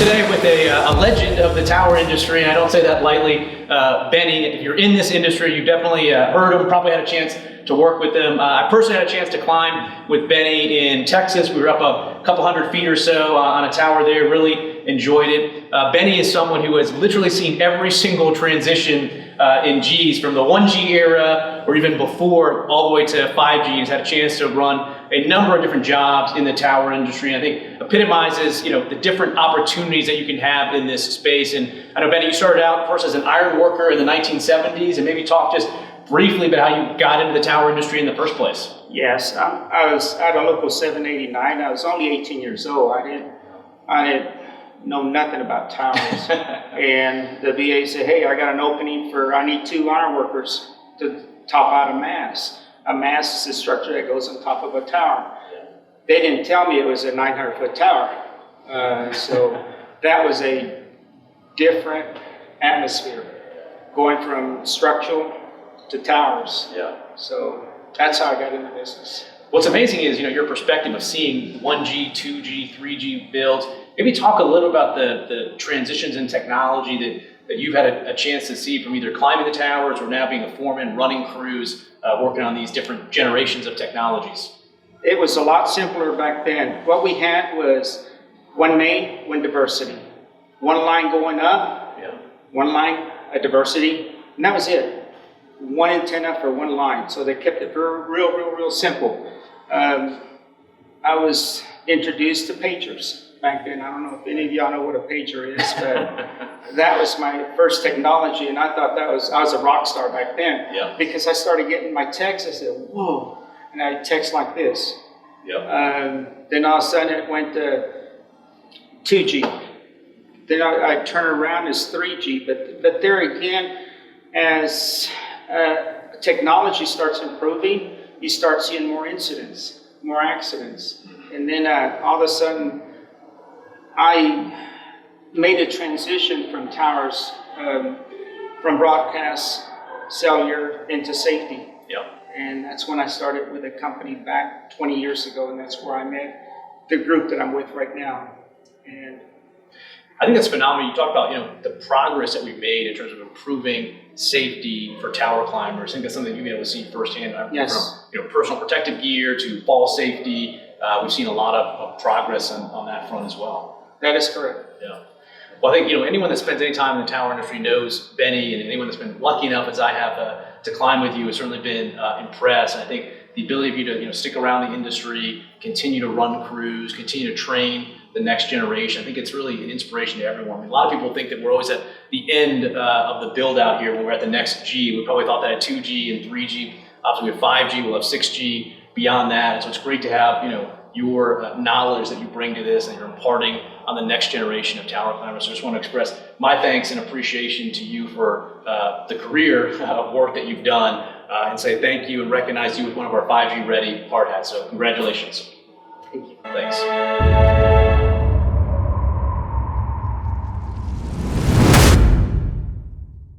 today with a legend of the tower industry, and I don't say that lightly. Benny, if you're in this industry, you've definitely heard him, probably had a chance to work with him. I personally had a chance to climb with Benny in Texas. We were up a couple hundred feet or so on a tower there, really enjoyed it. Benny is someone who has literally seen every single transition in Gs, from the 1G era or even before, all the way to 5G. He's had a chance to run a number of different jobs in the tower industry. I think epitomizes, the different opportunities that you can have in this space. And I know, Benny, you started out first as an iron worker in the 1970s, and maybe talk just briefly about how you got into the tower industry in the first place. Yes, I was at a local 789. I was only 18 years old. I didn't know nothing about towers. And the VA said, hey, I got an opening I need 2 iron workers to top out a mast. A mast is a structure that goes on top of a tower. They didn't tell me it was a 900-foot tower. So that was a different atmosphere, going from structural to towers. Yeah. So that's how I got into business. What's amazing is, your perspective of seeing 1G, 2G, 3G builds. Maybe talk a little about the transitions in technology that you've had a chance to see from either climbing the towers or now being a foreman, running crews, working on these different generations of technologies. It was a lot simpler back then. What we had was one main, one diversity. One line going up, one line, a diversity, and that was it. One antenna for one line. So they kept it real simple. I was introduced to pagers back then. I don't know if any of y'all know what a pager is, but that was my first technology, and I thought I was a rock star back then. Yeah. Because I started getting my texts. I said, whoa, and I text like this. Yep. Then all of a sudden it went to 2G. Then I turn around as 3G, but there again, as technology starts improving, you start seeing more incidents, more accidents. And then all of a sudden, I made a transition from towers, from broadcast, cellular, into safety. Yep. And that's when I started with a company back 20 years ago, and that's where I met the group that I'm with right now. And I think that's phenomenal. You talk about, the progress that we've made in terms of improving safety for tower climbers. I think that's something you've been able to see firsthand. Yes. From personal protective gear to fall safety. We've seen a lot of progress on that front as well. that is correct. Yeah. Well, I think anyone that spends any time in the tower industry knows Benny, and anyone that's been lucky enough as I have to climb with you has certainly been impressed. And I think the ability of you to stick around the industry, continue to run crews, continue to train the next generation. I think it's really an inspiration to everyone. I mean, a lot of people think that we're always at the end of the build out here when we're at the next G. We probably thought that at 2G and 3G. Obviously, with 5G, we'll have 6G beyond that. And so it's great to have your knowledge that you bring to this and you're imparting on the next generation of tower climbers. So I just want to express my thanks and appreciation to you for the career of work that you've done and say thank you and recognize you with one of our 5G ready hard hats. So congratulations. Thank you. Thanks.